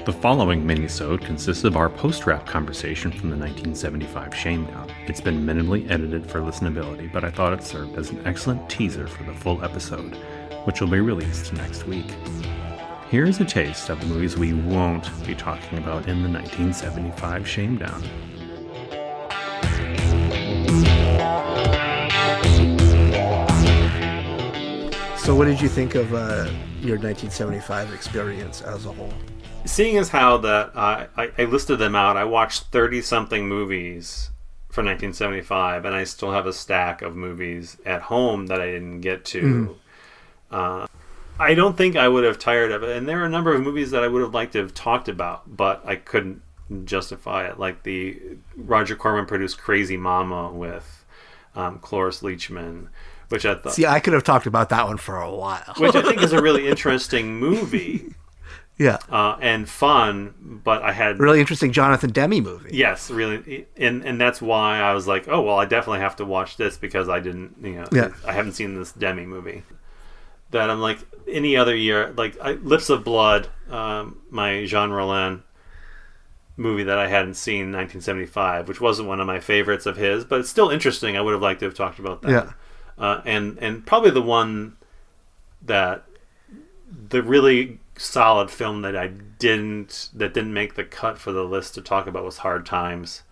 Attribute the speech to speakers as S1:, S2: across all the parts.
S1: The following minisode consists of our post-rap conversation from the 1975 Shamedown. It's been minimally edited for listenability, but I thought it served as an excellent teaser for the full episode, which will be released next week. Here's a taste of the movies we won't be talking about in the 1975 Shamedown.
S2: So what did you think of your 1975 experience as a whole?
S1: Seeing as how that I listed them out, I watched 30-something movies for 1975, and I still have a stack of movies at home that I didn't get to. I don't think I would have tired of it, and there are a number of movies that I would have liked to have talked about, but I couldn't justify it, like the Roger Corman produced Crazy Mama with Cloris Leachman, which I thought...
S2: See, I could have talked about that one for a while.
S1: Which I think is a really interesting movie.
S2: Yeah.
S1: And fun, but I had...
S2: Really interesting Jonathan Demme movie.
S1: Yes, really. And that's why I was like, oh, well, I definitely have to watch this because I didn't, I haven't seen this Demme movie. That I'm like, any other year, like Lips of Blood, my Jean Rollin movie that I hadn't seen in 1975, which wasn't one of my favorites of his, but it's still interesting. I would have liked to have talked about that.
S2: Yeah.
S1: And probably the one that the really solid film that didn't make the cut for the list to talk about was Hard Times.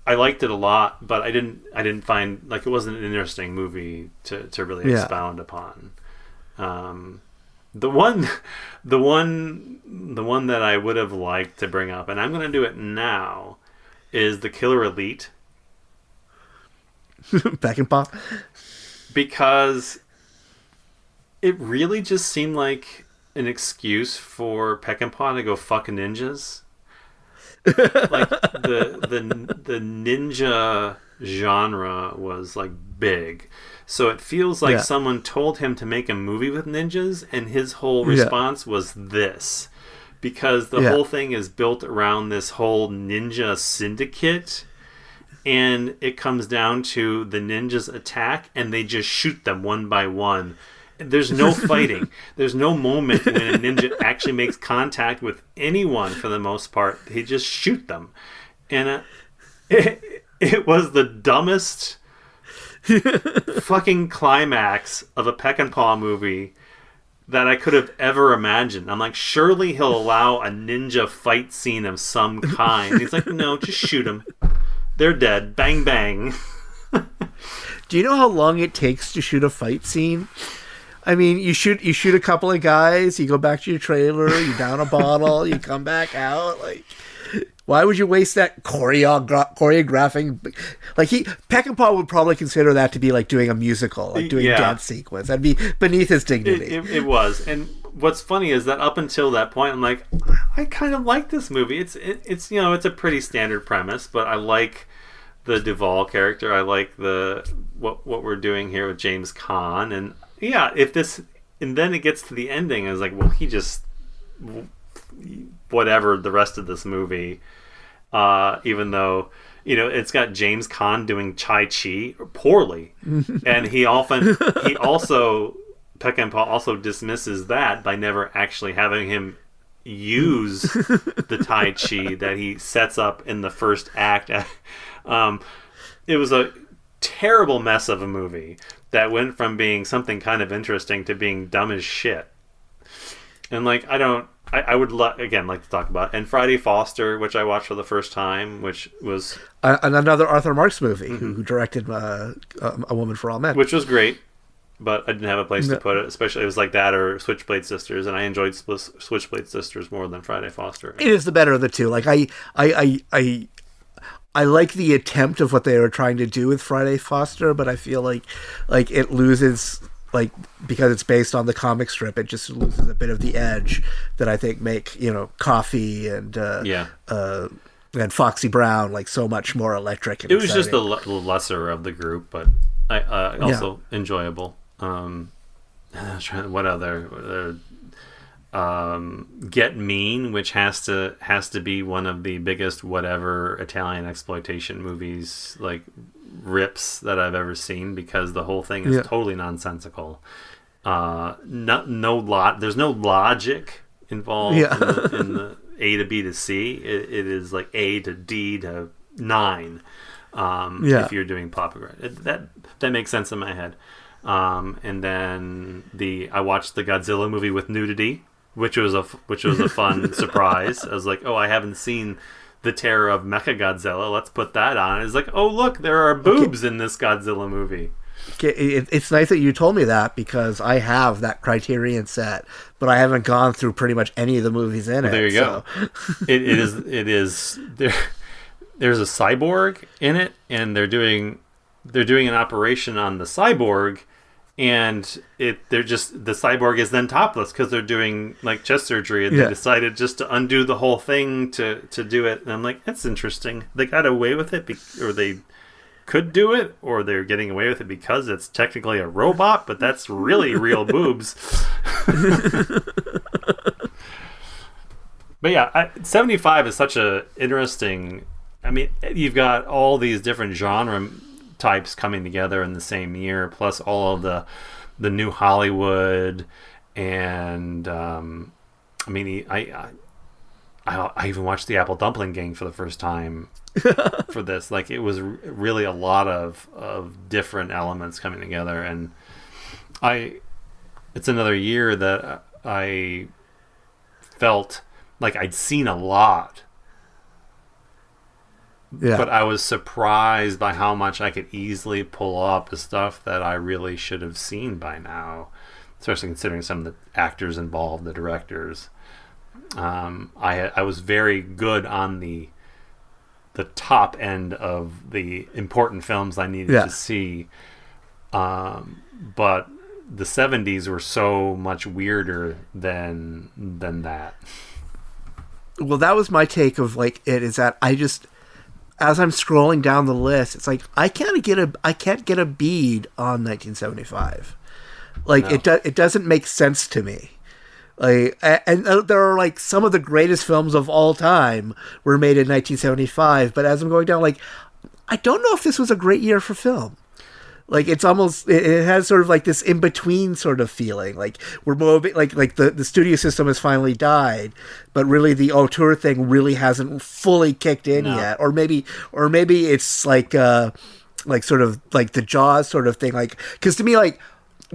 S1: I liked it a lot, but I didn't find, like, it wasn't an interesting movie to really expound upon. The one that I would have liked to bring up, and I'm going to do it now, is The Killer Elite.
S2: Peckinpah?
S1: Because it really just seemed like an excuse for Peckinpah to go fuck ninjas. Like the ninja genre was like big, so it feels like someone told him to make a movie with ninjas, and his whole response was this, because the whole thing is built around this whole ninja syndicate. And it comes down to the ninjas attack, and they just shoot them one by one. There's no fighting. There's no moment when a ninja actually makes contact with anyone for the most part. They just shoot them. And it was the dumbest fucking climax of a Peckinpah movie that I could have ever imagined. I'm like, surely he'll allow a ninja fight scene of some kind. He's like, no, just shoot him. They're dead. Bang, bang.
S2: Do you know how long it takes to shoot a fight scene? I mean, you shoot a couple of guys, you go back to your trailer, you down a bottle, you come back out. Like, why would you waste that choreographing? Like, Peckinpah would probably consider that to be like doing a musical, like doing a dance sequence. That'd be beneath his dignity.
S1: It was. And what's funny is that up until that point, I'm like, I kind of like this movie. It's it's a pretty standard premise, but I like the Duvall character. I like what we're doing here with James Caan, and and then it gets to the ending, I was like, well, he just whatever the rest of this movie, even though it's got James Caan doing Tai Chi poorly, and Peckinpah also dismisses that by never actually having him use the Tai Chi that he sets up in the first act. It was a terrible mess of a movie that went from being something kind of interesting to being dumb as shit. And like, I would like to talk about. And Friday Foster, which I watched for the first time, which was
S2: another Arthur Marks movie, who directed A Woman for All Men,
S1: which was great. But I didn't have a place to put it. Especially, it was like that or Switchblade Sisters, and I enjoyed Switchblade Sisters more than Friday Foster.
S2: It is the better of the two. Like I like the attempt of what they were trying to do with Friday Foster, but I feel like it loses, like, because it's based on the comic strip, it just loses a bit of the edge that I think make Coffee and Foxy Brown like so much more electric. And
S1: it was
S2: exciting.
S1: Just the lesser of the group, but also enjoyable. What other? Get Mean, which has to be one of the biggest whatever Italian exploitation movies, like rips, that I've ever seen, because the whole thing is totally nonsensical. There's no logic involved
S2: Yeah.
S1: in the A to B to C. It is like A to D to 9.
S2: Yeah.
S1: If you're doing plot progression, that makes sense in my head. And then I watched the Godzilla movie with nudity, which was a fun surprise. I was like, oh, I haven't seen the Terror of Mechagodzilla. Let's put that on. It's like, oh, look, there are boobs in this Godzilla movie.
S2: It's nice that you told me that, because I have that Criterion set, but I haven't gone through pretty much any of the movies in it.
S1: There you go. It is there. There's a cyborg in it, and they're doing an operation on the cyborg, and the cyborg is then topless because they're doing like chest surgery, and they decided just to undo the whole thing to do it. And I'm like, that's interesting. They got away with it, or they could do it, or they're getting away with it because it's technically a robot, but that's really real boobs. But yeah, 75 is such a interesting. I mean, you've got all these different genre types coming together in the same year, plus all of the new Hollywood, and I mean, I even watched the Apple Dumpling Gang for the first time for this. Like, it was really a lot of different elements coming together, and it's another year that I felt like I'd seen a lot.
S2: Yeah.
S1: But I was surprised by how much I could easily pull up the stuff that I really should have seen by now, especially considering some of the actors involved, the directors. I was very good on the top end of the important films I needed to see, but the 70s were so much weirder than that.
S2: Well, that was my take of like it, is that I just, as I'm scrolling down the list, it's like I can't get a bead on 1975. Like, no. It doesn't make sense to me. Like, and there are like some of the greatest films of all time were made in 1975, but as I'm going down, like, I don't know if this was a great year for film. Like, it's almost, it has sort of like this in between sort of feeling. Like, we're moving, like the studio system has finally died, but really the auteur thing really hasn't fully kicked in yet. Or maybe it's like sort of like the Jaws sort of thing. Like, because to me, like,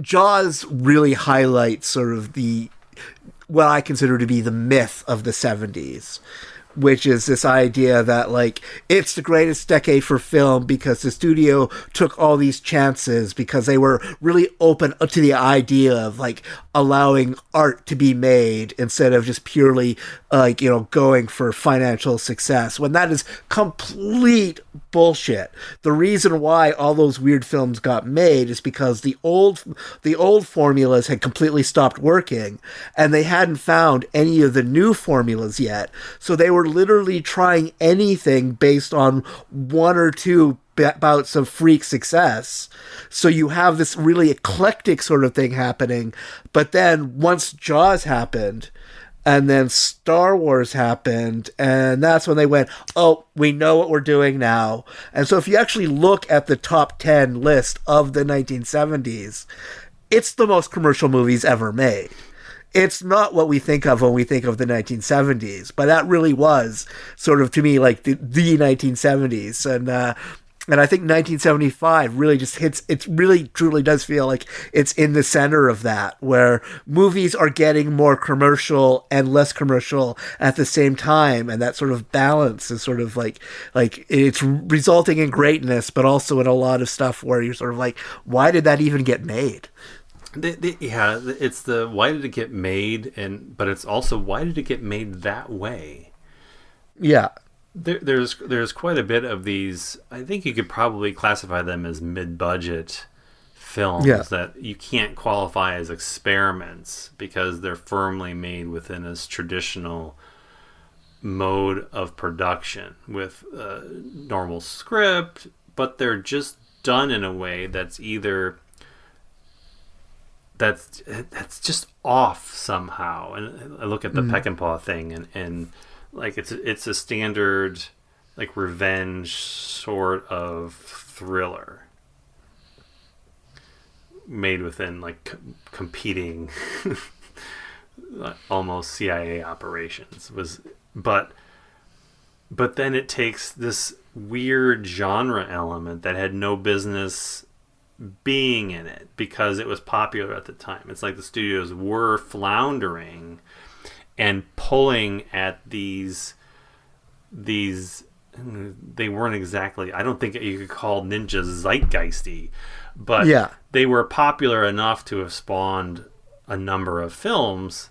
S2: Jaws really highlights sort of what I consider to be the myth of the 70s, which is this idea that, like, it's the greatest decade for film because the studio took all these chances, because they were really open to the idea of, like, allowing art to be made instead of just purely, like, you know, going for financial success, when that is complete bullshit. The reason why all those weird films got made is because the old formulas had completely stopped working, and they hadn't found any of the new formulas yet, so they were literally trying anything based on one or two bouts of freak success. So you have this really eclectic sort of thing happening. But then once Jaws happened, and then Star Wars happened, and that's when they went, oh, we know what we're doing now. And so if you actually look at the top 10 list of the 1970s, it's the most commercial movies ever made. It's not what we think of when we think of the 1970s, but that really was sort of, to me, like the 1970s. And I think 1975 really just hits, it really truly does feel like it's in the center of that, where movies are getting more commercial and less commercial at the same time. And that sort of balance is sort of like it's resulting in greatness, but also in a lot of stuff where you're sort of like, why did that even get made?
S1: Yeah, it's the why did it get made, but it's also why did it get made that way?
S2: Yeah.
S1: There's quite a bit of these. I think you could probably classify them as mid-budget films that you can't qualify as experiments because they're firmly made within this traditional mode of production with a normal script, but they're just done in a way that's either that's just off somehow. And I look at the Peckinpah thing, and like it's a standard like revenge sort of thriller made within like competing almost CIA operations. But then it takes this weird genre element that had no business being in it because it was popular at the time. It's like the studios were floundering and pulling at these they weren't exactly, I don't think you could call ninjas zeitgeisty, but
S2: yeah.
S1: they were popular enough to have spawned a number of films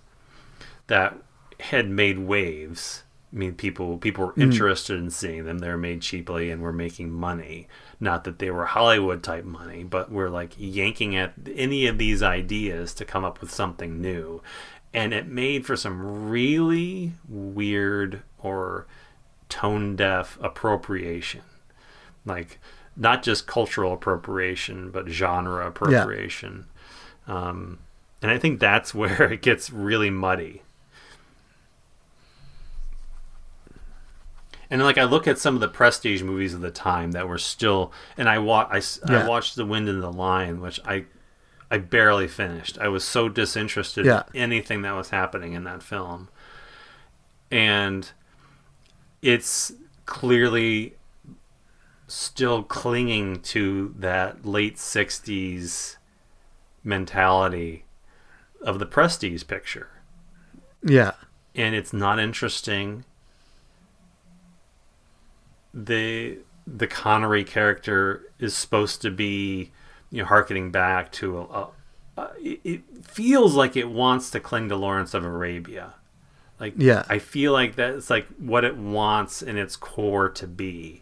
S1: that had made waves. I mean, people were interested in seeing them. They were made cheaply and were making money. Not that they were Hollywood type money, but we're like yanking at any of these ideas to come up with something new. And it made for some really weird or tone deaf appropriation. Like, not just cultural appropriation, but genre appropriation. Yeah. And I think that's where it gets really muddy. And like I look at some of the prestige movies of the time that were still, and I watched The Wind and the Lion, which I barely finished. I was so disinterested in anything that was happening in that film. And it's clearly still clinging to that late 60s mentality of the prestige picture.
S2: Yeah.
S1: And it's not interesting. The Connery character is supposed to be, harkening back to it feels like it wants to cling to Lawrence of Arabia. Like, I feel like that's like what it wants in its core to be.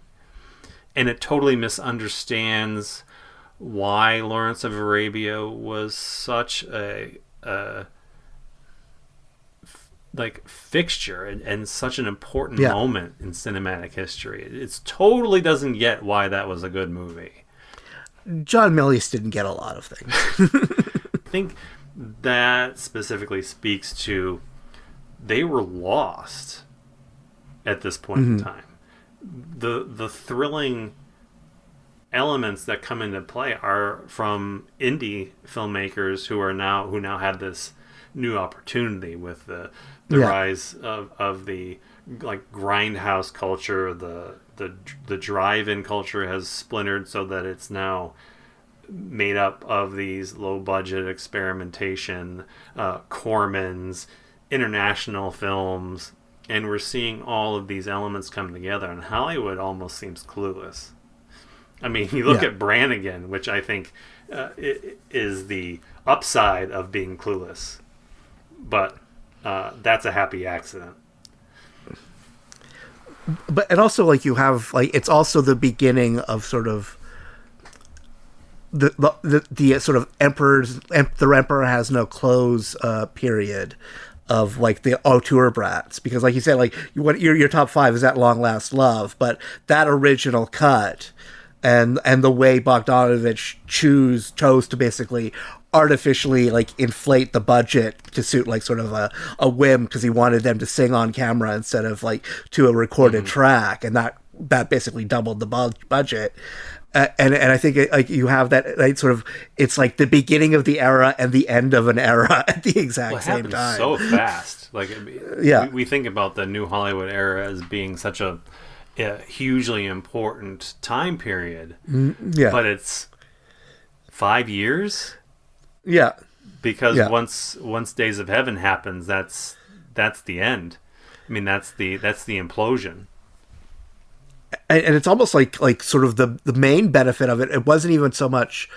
S1: And it totally misunderstands why Lawrence of Arabia was such a fixture and such an important moment in cinematic history. It totally doesn't get why that was a good movie.
S2: John Milius didn't get a lot of things.
S1: I think that specifically speaks to they were lost at this point in time. The thrilling elements that come into play are from indie filmmakers who now have this new opportunity with the rise of the like grindhouse culture. The drive-in culture has splintered so that it's now made up of these low-budget experimentation, Cormans, international films, and we're seeing all of these elements come together, and Hollywood almost seems clueless. I mean, you look at Brannigan, which I think is the upside of being clueless, but that's a happy accident.
S2: But and also like you have like it's also the beginning of sort of the sort of the emperor has no clothes period of like the auteur brats, because like you said, like your top 5 is At Long Last Love, but that original cut and the way Bogdanovich chose to basically artificially like inflate the budget to suit like sort of a whim, because he wanted them to sing on camera instead of like to a recorded track, and that basically doubled the budget. And I think like you have that like, sort of, it's like the beginning of the era and the end of an era at the exact same time.
S1: So fast. Like, we think about the New Hollywood era as being such a hugely important time period. But it's 5 years.
S2: Yeah.
S1: Because once Days of Heaven happens, that's the end. I mean, that's the implosion.
S2: And it's almost like sort of the main benefit of it. It wasn't even so much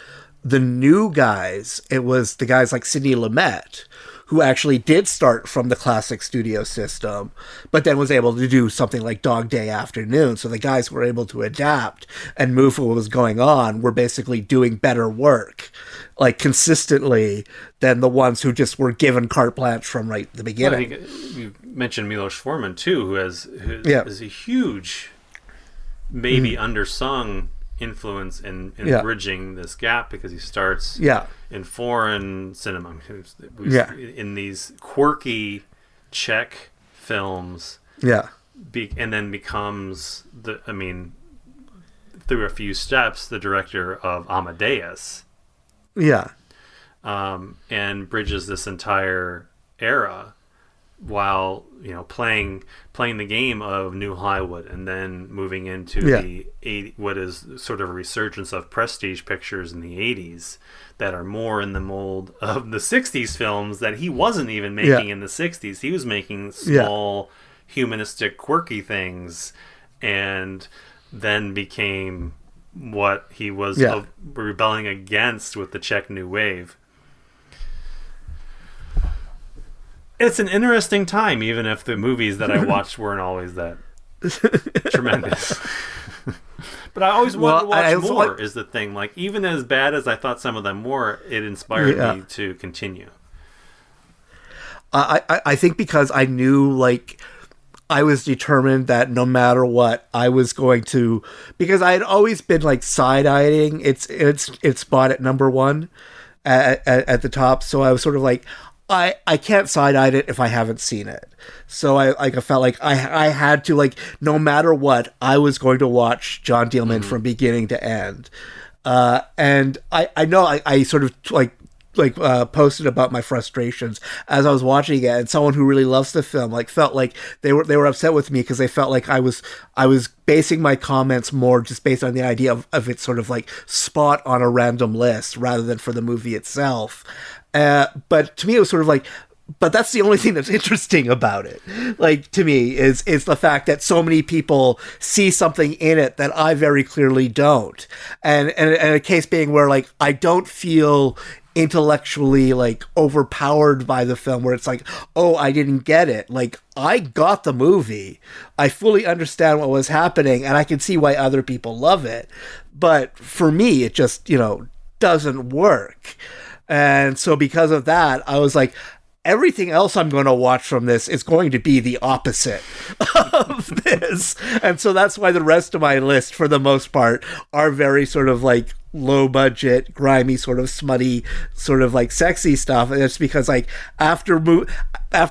S2: the new guys. It was the guys like Sidney Lumet, who actually did start from the classic studio system, but then was able to do something like Dog Day Afternoon. So the guys who were able to adapt and move what was going on were basically doing better work, like consistently, than the ones who just were given carte blanche from right the beginning.
S1: Well, I think you mentioned Milos Forman too, who is a huge, maybe undersung influence in bridging this gap, because he starts in foreign cinema, in these quirky Czech films, and then becomes through a few steps the director of Amadeus, and bridges this entire era, while playing the game of New Hollywood, and then moving into what is sort of a resurgence of prestige pictures in the 80s that are more in the mold of the 60s films that he wasn't even making in the 60s. He was making small, humanistic, quirky things, and then became what he was rebelling against with the Czech New Wave. It's an interesting time, even if the movies that I watched weren't always that tremendous. But I always wanted to watch more, is the thing. Like, even as bad as I thought some of them were, it inspired me to continue.
S2: I think because I knew, like, I was determined that no matter what, I was going to... Because I had always been, like, side-eyeing its spot at number one at the top. So I was sort of like... I can't side-eye it if I haven't seen it. So I felt like I had to, like, no matter what, I was going to watch John Dielman from beginning to end. And I know I sort of posted about my frustrations as I was watching it, and someone who really loves the film felt like they were upset with me because they felt like I was basing my comments more just based on the idea of it sort of like spot on a random list rather than for the movie itself. But to me, it was sort of like, but that's the only thing that's interesting about it. Like, to me, is the fact that so many people see something in it that I very clearly don't. And a case being where, like, I don't feel intellectually, like, overpowered by the film, where it's like, oh, I didn't get it. Like, I got the movie. I fully understand what was happening, and I can see why other people love it. But for me, it just, doesn't work. And so because of that, I was like, everything else I'm going to watch from this is going to be the opposite of this. And so that's why the rest of my list, for the most part, are very sort of like low budget, grimy, sort of smutty, sort of like sexy stuff. And it's because, like, after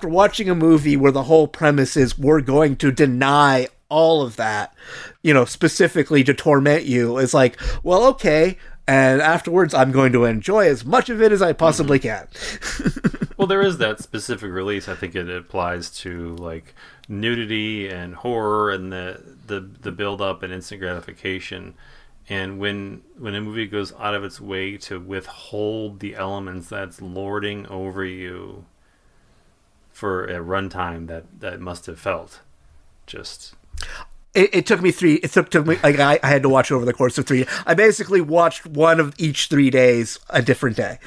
S2: watching a movie where the whole premise is we're going to deny all of that, specifically to torment you, is like, well, okay. And afterwards, I'm going to enjoy as much of it as I possibly can.
S1: Well, there is that specific release. I think it applies to, like, nudity and horror and the build up and instant gratification. And when a movie goes out of its way to withhold the elements that's lording over you for a runtime that must have felt just...
S2: It took me like I had to watch it over the course of 3. I basically watched one of each 3 days a different day.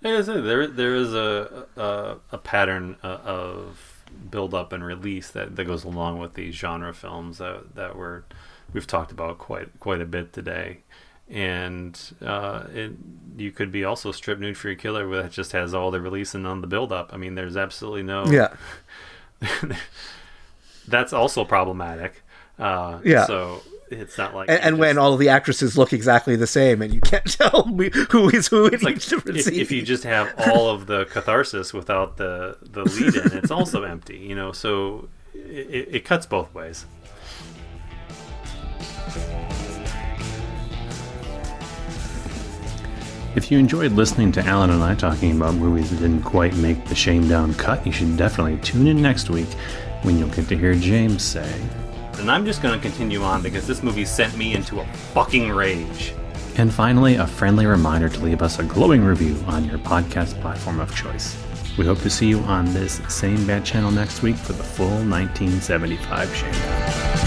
S1: There is a pattern of build up and release that goes along with these genre films that we've talked about quite a bit today. And you could be also strip nude for your killer, where that just has all the release and none of the build up. I mean, there's absolutely no...
S2: Yeah.
S1: That's also problematic. So it's not like...
S2: And when all of the actresses look exactly the same and you can't tell who is who in each different scene.
S1: If you just have all of the catharsis without the lead-in, it's also empty, so it cuts both ways. If you enjoyed listening to Allan and I talking about movies that didn't quite make the Shamedown cut, you should definitely tune in next week, when you'll get to hear James say, and I'm just going to continue on because this movie sent me into a fucking rage. And finally, a friendly reminder to leave us a glowing review on your podcast platform of choice. We hope to see you on this same bad channel next week for the full 1975 Shamedown.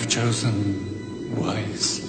S3: Chosen wisely.